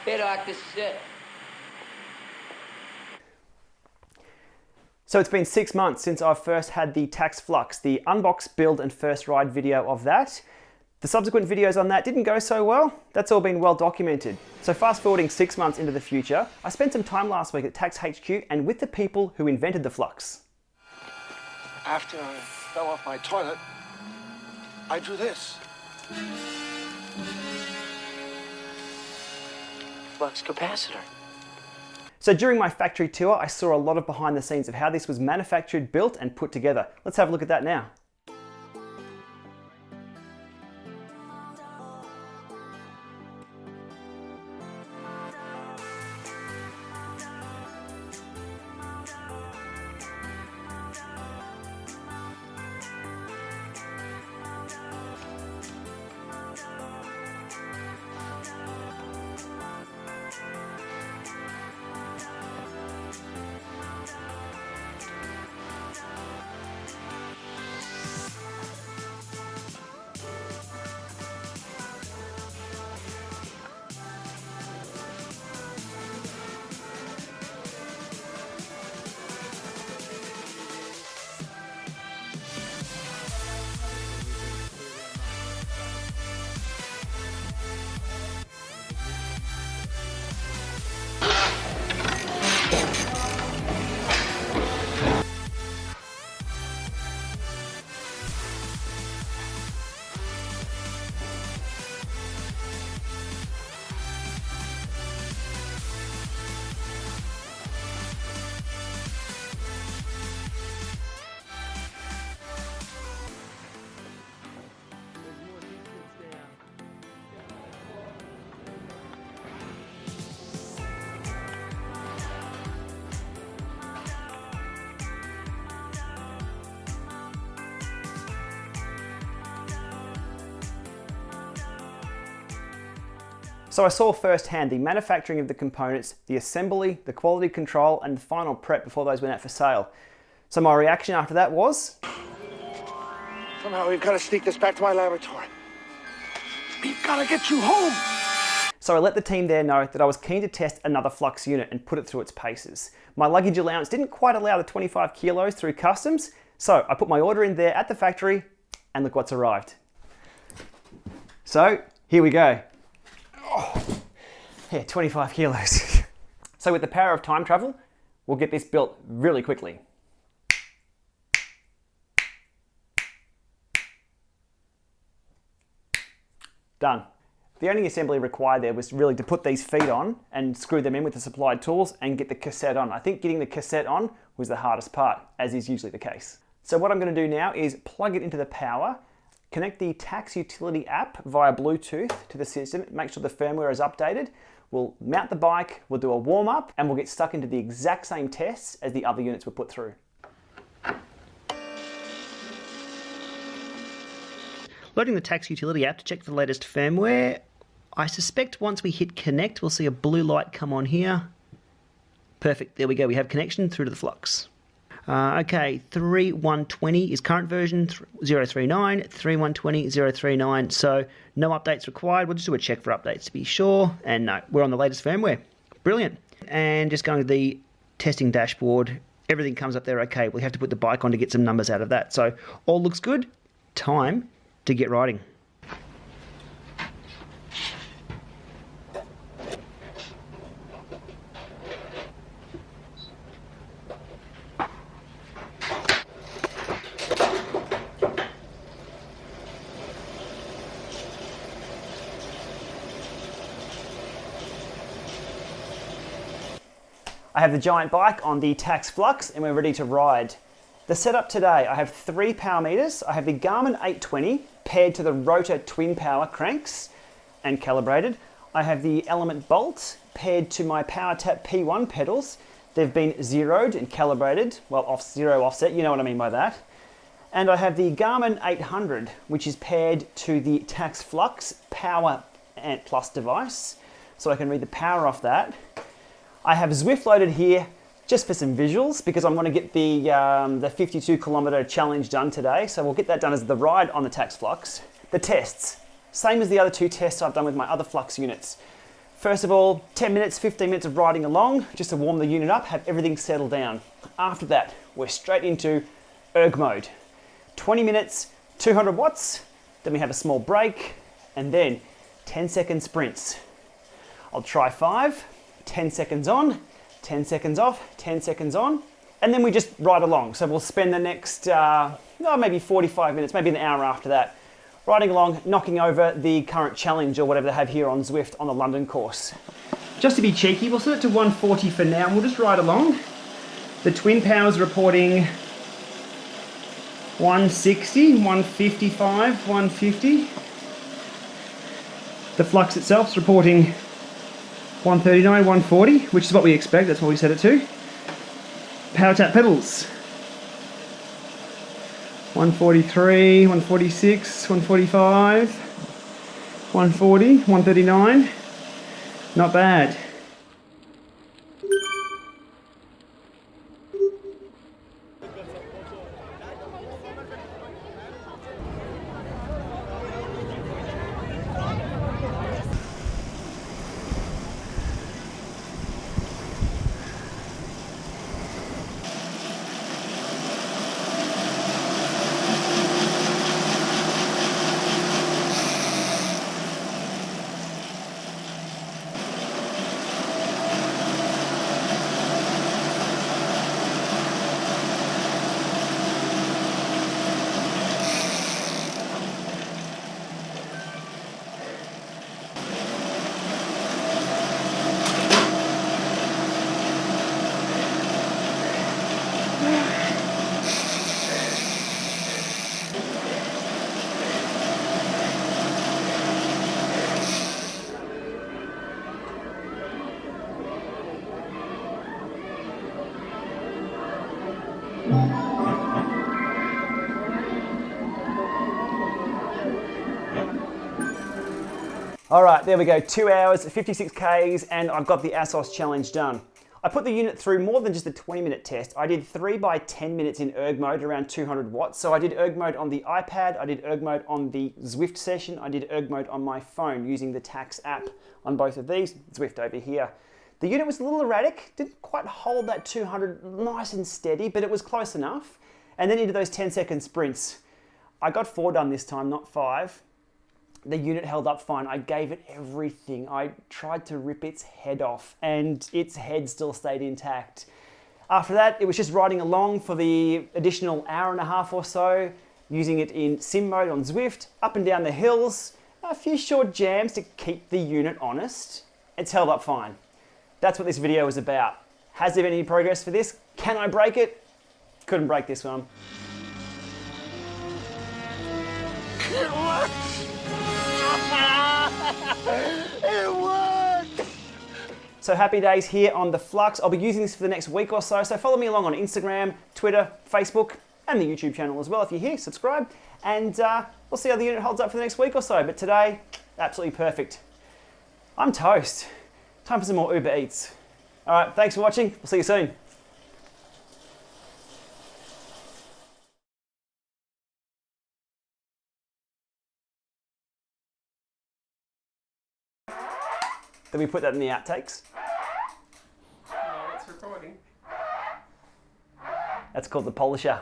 Hey Doc, this is it. So it's been 6 months since I first had the Tacx Flux, the unbox, build and first ride video of that. The subsequent videos on that didn't go so well. That's all been well documented. So fast forwarding 6 months into the future, I spent some time last week at Tacx HQ and with the people who invented the Flux. After I fell off my toilet, I drew this. Flux capacitor. So during my factory tour, I saw a lot of behind the scenes of how this was manufactured, built and put together. Let's have a look at that now. So I saw firsthand the manufacturing of the components, the assembly, the quality control, and the final prep before those went out for sale. So my reaction after that was... Somehow we've got to sneak this back to my laboratory. We've got to get you home! So I let the team there know that I was keen to test another Flux unit and put it through its paces. My luggage allowance didn't quite allow the 25 kilos through customs, so I put my order in there at the factory, and look what's arrived. So, here we go. Oh, yeah, 25 kilos. So with the power of time travel, we'll get this built really quickly. Done. The only assembly required there was really to put these feet on and screw them in with the supplied tools and get the cassette on. I think getting the cassette on was the hardest part, as is usually the case. So what I'm going to do now is plug it into the power, connect the Tacx utility app via Bluetooth to the system, make sure the firmware is updated. We'll mount the bike, we'll do a warm-up, and we'll get stuck into the exact same tests as the other units were put through. Loading the Tacx utility app to check for the latest firmware. I suspect once we hit connect, we'll see a blue light come on here. Perfect, there we go, we have connection through to the Flux. Okay, 3120 is current version, 039, 3120, 039, so no updates required. We'll just do a check for updates to be sure, and no, we're on the latest firmware. Brilliant. And just going to the testing dashboard, everything comes up there okay. We have to put the bike on to get some numbers out of that, so all looks good. Time to get riding. I have the giant bike on the Tacx Flux and we're ready to ride. The setup today, I have 3 power meters. I have the Garmin 820 paired to the Rotor twin power cranks and calibrated. I have the Element Bolt paired to my PowerTap P1 pedals. They've been zeroed and calibrated, well, zero offset, you know what I mean by that. And I have the Garmin 800, which is paired to the Tacx Flux Power Ant Plus device, so I can read the power off that. I have Zwift loaded here just for some visuals because I'm going to get the 52 kilometer challenge done today. So we'll get that done as the ride on the Tacx Flux. The tests, same as the other 2 tests I've done with my other Flux units. First of all, 10 minutes, 15 minutes of riding along, just to warm the unit up, have everything settle down. After that, we're straight into erg mode. 20 minutes, 200 watts, then we have a small break, and then 10-second sprints. I'll try 5, 10 seconds on, 10 seconds off, 10 seconds on, and then we just ride along. So we'll spend the next, maybe 45 minutes, maybe an hour after that, riding along, knocking over the current challenge or whatever they have here on Zwift on the London course. Just to be cheeky, we'll set it to 140 for now, and we'll just ride along. The twin power's reporting 160, 155, 150. The Flux itself's reporting 139, 140, which is what we expect, that's what we set it to. Power tap pedals. 143, 146, 145, 140, 139. Not bad. All right, there we go, 2 hours, 56 Ks, and I've got the ASOS challenge done. I put the unit through more than just a 20-minute test. I did 3 by 10 minutes in erg mode, around 200 watts. So I did erg mode on the iPad, I did erg mode on the Zwift session, I did erg mode on my phone using the Tacx app on both of these, Zwift over here. The unit was a little erratic, didn't quite hold that 200 nice and steady, but it was close enough. And then into those 10-second sprints. I got 4 done this time, not 5. The unit held up fine. I gave it everything. I tried to rip its head off and its head still stayed intact. After that, it was just riding along for the additional hour and a half or so, using it in sim mode on Zwift, up and down the hills, a few short jams to keep the unit honest. It's held up fine. That's what this video is about. Has there been any progress for this? Can I break it? Couldn't break this one. It worked! It worked! So happy days here on the Flux. I'll be using this for the next week or so. So follow me along on Instagram, Twitter, Facebook, and the YouTube channel as well. If you're here, subscribe. And we'll see how the unit holds up for the next week or so. But today, absolutely perfect. I'm toast. Time for some more Uber Eats. All right, thanks for watching. We'll see you soon. Then we put that in the outtakes. No, it's recording. That's called the polisher.